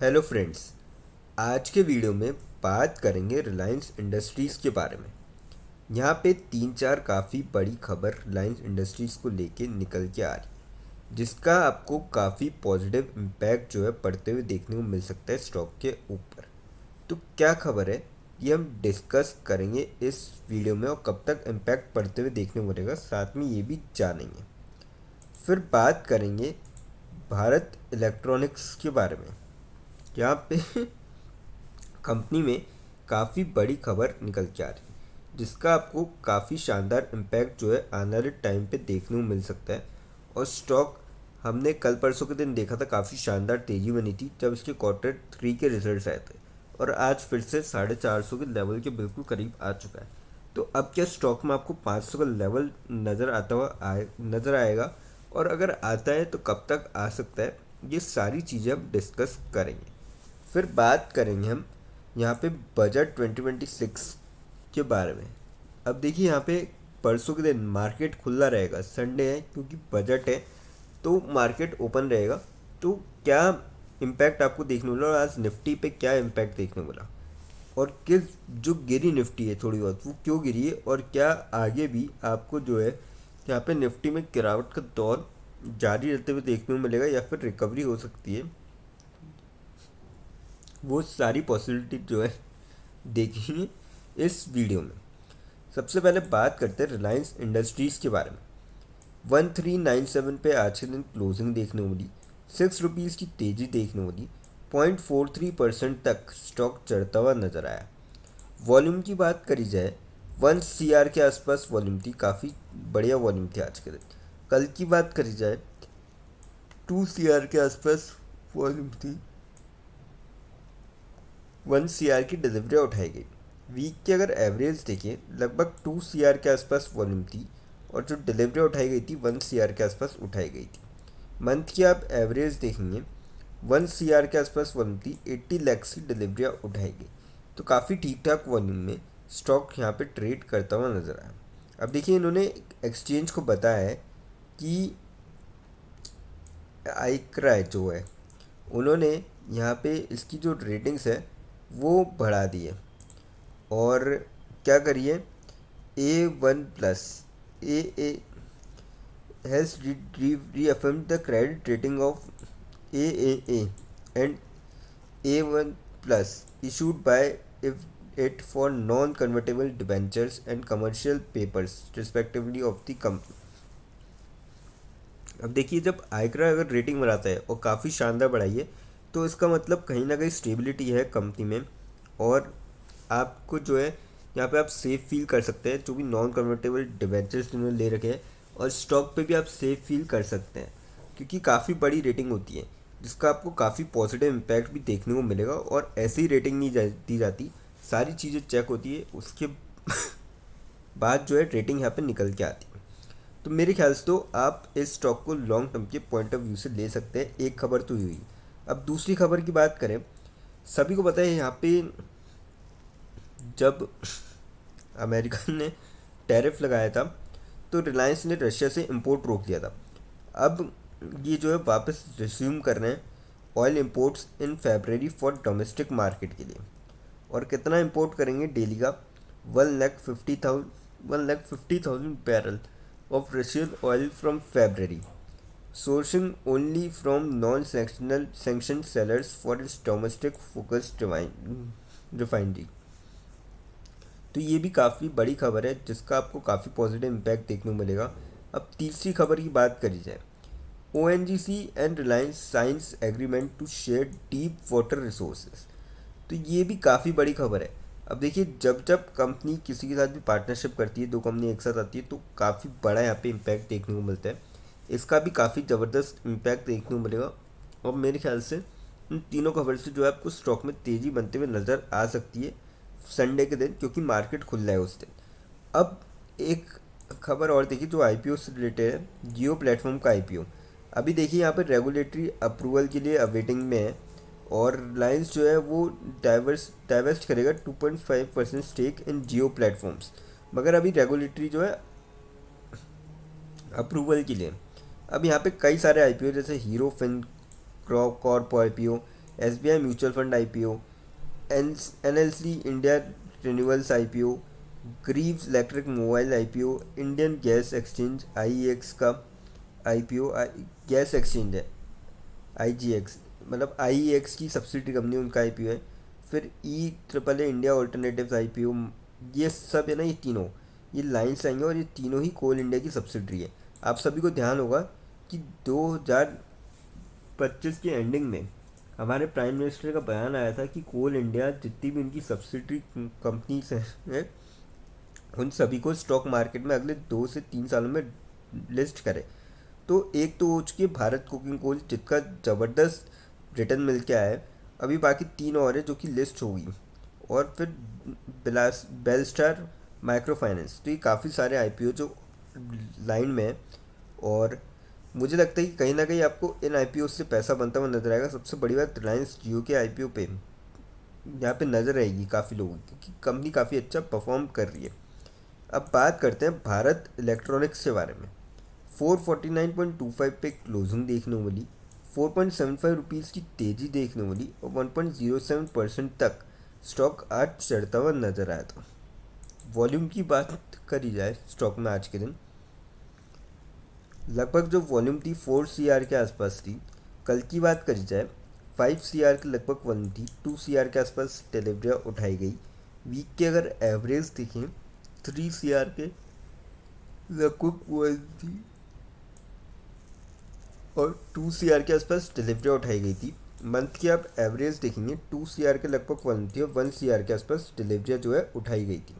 Hello friends. आज के video में बात करेंगे रिलायंस इंडस्ट्रीज़ के बारे में। यहाँ पे तीन चार काफ़ी बड़ी खबर रिलायंस इंडस्ट्रीज़ को लेके निकल के आ रही, जिसका आपको काफ़ी पॉजिटिव इम्पैक्ट जो है पड़ते हुए देखने को मिल सकता है स्टॉक के ऊपर। तो क्या खबर है ये हम डिस्कस करेंगे इस वीडियो में, और कब तक इम्पैक्ट पड़ते हुए देखने को मिलेगा साथ में ये भी जानेंगे। फिर बात करेंगे भारत इलेक्ट्रॉनिक्स के बारे में। यहाँ पे कंपनी में काफ़ी बड़ी खबर निकल के आ रही है, जिसका आपको काफ़ी शानदार इम्पैक्ट जो है आने वाले टाइम पे देखने को मिल सकता है। और स्टॉक हमने कल परसों के दिन देखा था, काफ़ी शानदार तेज़ी बनी थी जब इसके क्वार्टर 3 के रिजल्ट्स आए थे, और आज फिर से 450 के लेवल के बिल्कुल करीब आ चुका है। तो अब क्या स्टॉक में आपको 500 का लेवल नज़र आएगा, और अगर आता है तो कब तक आ सकता है, ये सारी चीज़ें हम डिस्कस करेंगे। फिर बात करेंगे हम यहाँ पे बजट 2026 के बारे में। अब देखिए, यहाँ पे परसों के दिन मार्केट खुला रहेगा, संडे है क्योंकि बजट है, तो मार्केट ओपन रहेगा। तो क्या इम्पैक्ट आपको देखने मिला, और आज निफ्टी पे क्या इम्पैक्ट देखने मिला, और किस जो गिरी निफ्टी है थोड़ी बहुत, वो क्यों गिरी है, और क्या आगे भी आपको जो है यहाँ पे निफ्टी में गिरावट का दौर जारी रहते हुए देखने को मिलेगा, या फिर रिकवरी हो सकती है, वो सारी पॉसिबिलिटी जो है देखेंगे इस वीडियो में। सबसे पहले बात करते हैं रिलायंस इंडस्ट्रीज़ के बारे में। 1397 पे आज के दिन क्लोजिंग देखने को मिली, ₹6 की तेज़ी देखने को मिली, 0.43% तक स्टॉक चढ़ता हुआ नजर आया। वॉल्यूम की बात करी जाए, 1 CR के आसपास वॉल्यूम थी, काफ़ी बढ़िया वॉल्यूम थी आज के दिन। कल की बात करी जाए, 2 CR के आसपास वॉल्यूम थी, 1 CR की डिलीवरी उठाई गई। वीक की अगर एवरेज देखें, लगभग 2 CR के आसपास वॉल्यूम थी, और जो डिलीवरी उठाई गई थी 1 CR के आसपास उठाई गई थी। मंथ की आप एवरेज देखेंगे, 1 CR के आसपास वॉल्यूम थी, 80 लाख की डिलीवरियाँ उठाई गई। तो काफ़ी ठीक ठाक वॉल्यूम में स्टॉक यहाँ पे ट्रेड करता हुआ नज़र आया। अब देखिए, इन्होंने एक्सचेंज को बताया है कि आइक्रा जो है, उन्होंने यहाँ पे इसकी जो रेटिंग्स है वो बढ़ा दी है, और क्या करिए, A1+ A has reaffirmed the credit rating of AAA and A1+ issued by it for non-convertible debentures and commercial papers respectively of the company। अब देखिए, जब आइकरा अगर रेटिंग बढ़ाता है और काफ़ी शानदार बढ़ाई है, तो इसका मतलब कहीं ना कहीं स्टेबिलिटी है कंपनी में, और आपको जो है यहाँ पे आप सेफ फील कर सकते हैं। जो भी नॉन कन्वर्टेबल डिबेंचर्स इन्होंने ले रखे हैं, और स्टॉक पे भी आप सेफ फील कर सकते हैं, क्योंकि काफ़ी बड़ी रेटिंग होती है, जिसका आपको काफ़ी पॉजिटिव इम्पैक्ट भी देखने को मिलेगा। और ऐसी ही रेटिंग नहीं दी जाती, सारी चीज़ें चेक होती है, उसके बाद जो है रेटिंग यहाँ पे निकल के आती है। तो मेरे ख्याल से तो आप इस स्टॉक को लॉन्ग टर्म के पॉइंट ऑफ व्यू से ले सकते हैं। एक खबर तो हुई। अब दूसरी खबर की बात करें, सभी को पता है यहाँ पे जब अमेरिका ने टैरिफ लगाया था, तो रिलायंस ने रशिया से इंपोर्ट रोक दिया था। अब ये जो है वापस रिज्यूम कर रहे हैं oil imports in February for domestic market के लिए। और कितना इंपोर्ट करेंगे डेली का, 1,50,000 barrel of Russian oil from February, sourcing only from non-sanctioned sellers for its domestic focused refinery। तो ये भी काफ़ी बड़ी खबर है, जिसका आपको काफ़ी पॉजिटिव इम्पैक्ट देखने को मिलेगा। अब तीसरी खबर की बात करी जाए, ONGC and Reliance signs agreement to share deep water resources. तो ये भी काफ़ी बड़ी खबर है। अब देखिए, जब जब कंपनी किसी के साथ भी पार्टनरशिप करती है, दो कंपनी एक साथ आती है, तो काफ़ी बड़ा यहाँ पे इम्पैक्ट देखने को मिलता है। इसका भी काफ़ी ज़बरदस्त इम्पैक्ट देखने को मिलेगा, और मेरे ख्याल से इन तीनों खबर से जो है आपको स्टॉक में तेज़ी बनते हुए नज़र आ सकती है संडे के दिन, क्योंकि मार्केट खुल रहा है उस दिन। अब एक खबर और देखिए जो IPO से रिलेटेड है, जियो प्लेटफॉर्म का IPO। अभी देखिए, यहाँ पर रेगुलेटरी अप्रूवल के लिए अवेटिंग में है, और रिलायंस जो है वो डाइवेस्ट करेगा 2.5% स्टेक इन जियो प्लेटफॉर्म्स, मगर अभी रेगुलेटरी जो है अप्रूवल के लिए। अब यहाँ पे कई सारे IPO, जैसे Hero FinCorp IPO, SBI mutual fund IPO, NLC India renewals IPO, Greaves electric mobile IPO, Indian gas exchange IEX का IPO, गैस एक्सचेंज है IGX, मतलब IEX की सब्सिडी कंपनी, उनका IPO है। फिर EAAA इंडिया ऑल्टरनेटिव्स IPO, ये सब है ना, ये तीनों ये लाइन्स आएंगे और ये तीनों ही कोल इंडिया की सब्सिडरी है। आप सभी को ध्यान होगा कि 2025 के एंडिंग में हमारे प्राइम मिनिस्टर का बयान आया था कि कोल इंडिया जितनी भी उनकी सब्सिडरी कंपनीज हैं उन सभी को स्टॉक मार्केट में अगले 2 से 3 सालों में लिस्ट करे। तो एक तो हो चुकी है भारत कोकिंग कोल, जिसका ज़बरदस्त रिटर्न मिल के आया है। अभी बाकी 3 और है जो कि लिस्ट होगी। और फिर बेलस्टार माइक्रो फाइनेंस। तो ये काफ़ी सारे IPO जो लाइन में है। और मुझे लगता है कि कहीं ना कहीं आपको इन IPO से पैसा बनता हुआ नजर आएगा। सबसे बड़ी बात, रिलायंस जियो के IPO पे यहाँ पे नज़र आएगी काफ़ी लोगों की, क्योंकि कंपनी काफ़ी अच्छा परफॉर्म कर रही है। अब बात करते हैं भारत इलेक्ट्रॉनिक्स के बारे में। 449.25 पे क्लोजिंग देखने को मिली, 4.75 रुपीज़ की तेज़ी देखने को मिली और 1.07% तक स्टॉक आज चढ़ता हुआ नजर आया था। वॉल्यूम की बात करी जाए स्टॉक में आज के दिन, लगभग जो वॉल्यूम थी 4 CR के आसपास थी। कल की बात करी जाए 5 CR के लगभग वॉल्यूम थी, 2 CR के आसपास डिलीवरियाँ उठाई गई। वीक के अगर एवरेज देखें 3 CR के लगभग वॉल्यूम थी और 2 CR के आसपास डिलीवरी उठाई गई थी। मंथ की आप एवरेज देखेंगे 2 CR के लगभग वॉल्यूम थी और 1 CR के आसपास डिलीवरियाँ जो है उठाई गई थी।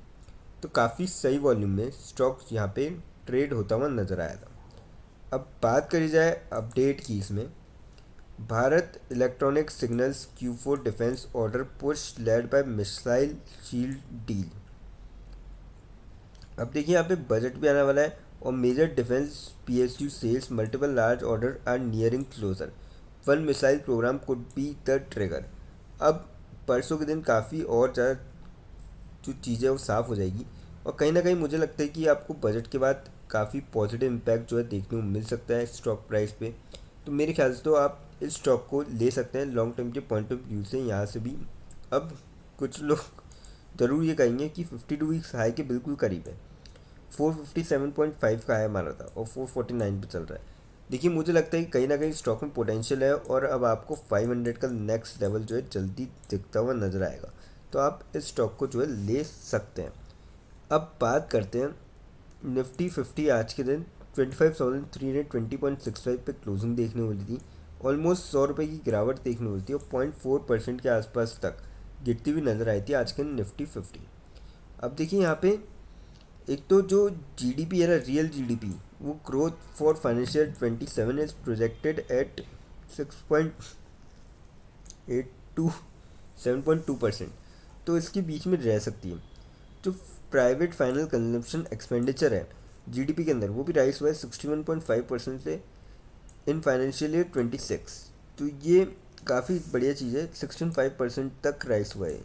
तो काफ़ी सही वॉल्यूम में स्टॉक यहाँ पे ट्रेड होता हुआ नजर आया था। अब बात करी जाए अपडेट की इसमें, Bharat electronics signals Q4 defence order push led by missile shield deal. अब देखिए यहाँ पे बजट भी आने वाला है और major defence PSU sales multiple large order are nearing closure, one missile programme could be the trigger. अब परसों के दिन काफ़ी और ज़्यादा जो चीज़ें वो साफ़ हो जाएगी और कहीं ना कहीं मुझे लगता है कि आपको बजट के बाद काफ़ी पॉजिटिव इम्पैक्ट जो है देखने को मिल सकता है स्टॉक प्राइस पे। तो मेरे ख्याल से तो आप इस स्टॉक को ले सकते हैं लॉन्ग टर्म के पॉइंट ऑफ व्यू से यहाँ से भी। अब कुछ लोग ज़रूर ये कहेंगे कि 52 वीक्स हाई के बिल्कुल करीब है। 457.5 का हाई मारा था और 449 पे चल रहा है। देखिए मुझे लगता है कि कहीं ना कहीं स्टॉक में पोटेंशियल है और अब आपको 500 का नेक्स्ट लेवल जो है जल्दी दिखता हुआ नज़र आएगा। तो आप इस स्टॉक को जो है ले सकते हैं। अब बात करते हैं निफ्टी 50। आज के दिन 25,320.65 पे क्लोजिंग देखने को मिली थी। ऑलमोस्ट 100 रुपये की गिरावट देखने को मिली थी और 0.4% के आसपास तक गिरती हुई नज़र आई थी आज के निफ्टी 50। अब देखिए यहाँ पे एक तो जो GDP है ना, रियल GDP, वो growth for financial 27 is projected at 6.8 to 7.2%। तो इसके बीच में रह सकती है। जो प्राइवेट फाइनल कंजम्पशन एक्सपेंडिचर है GDP के अंदर, वो भी राइज हुआ है 61.5% से इन फाइनेंशियल ईयर 26। तो ये काफ़ी बढ़िया चीज़ है, 65% तक राइज हुआ है।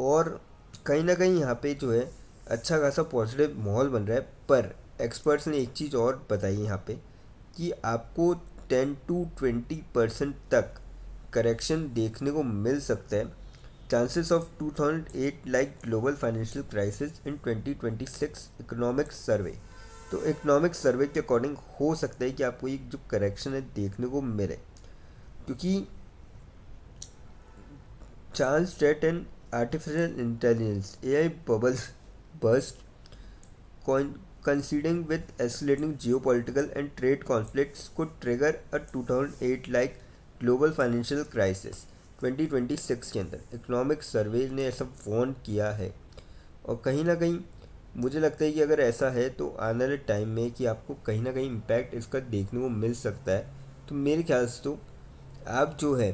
और कहीं ना कहीं यहाँ पे जो है अच्छा खासा पॉजिटिव माहौल बन रहा है। पर एक्सपर्ट्स ने एक चीज़ और बताई यहाँ पे कि आपको 10 to 20% तक करेक्शन देखने को मिल सकता है। Chances of 2008 like global financial crisis in 2026 economic survey. तो इकोनॉमिक सर्वे के अकॉर्डिंग हो सकता है कि आपको एक जो करेक्शन है देखने को मिले, क्योंकि Charles straight and artificial intelligence AI bubbles burst coinciding with escalating geopolitical and trade conflicts could trigger a 2008-like global financial crisis 2026 के अंदर इकोनॉमिक सर्वे ने ऐसा वार्न किया है। और कहीं ना कहीं मुझे लगता है कि अगर ऐसा है तो आने वाले टाइम में कि आपको कहीं ना कहीं इम्पैक्ट इसका देखने को मिल सकता है। तो मेरे ख्याल से तो आप जो है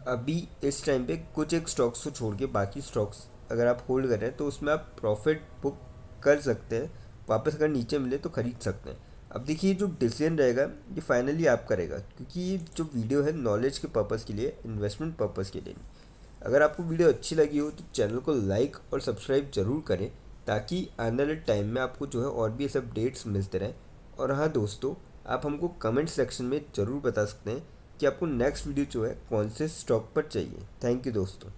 अभी इस टाइम पे कुछ एक स्टॉक्स को छोड़ के बाकी स्टॉक्स अगर आप होल्ड कर रहे हैं तो उसमें आप प्रॉफिट बुक कर सकते हैं। वापस अगर नीचे मिले तो ख़रीद सकते हैं। अब देखिए जो डिसीजन रहेगा ये फाइनली आप करेगा, क्योंकि ये जो वीडियो है नॉलेज के पर्पज़ के लिए, इन्वेस्टमेंट पर्पज़ के लिए नहीं। अगर आपको वीडियो अच्छी लगी हो तो चैनल को लाइक और सब्सक्राइब ज़रूर करें, ताकि आने वाले टाइम में आपको जो है और भी ऐसे अपडेट्स मिलते रहें। और हाँ दोस्तों, आप हमको कमेंट सेक्शन में ज़रूर बता सकते हैं कि आपको नेक्स्ट वीडियो जो है कौन से स्टॉक पर चाहिए। थैंक यू दोस्तों।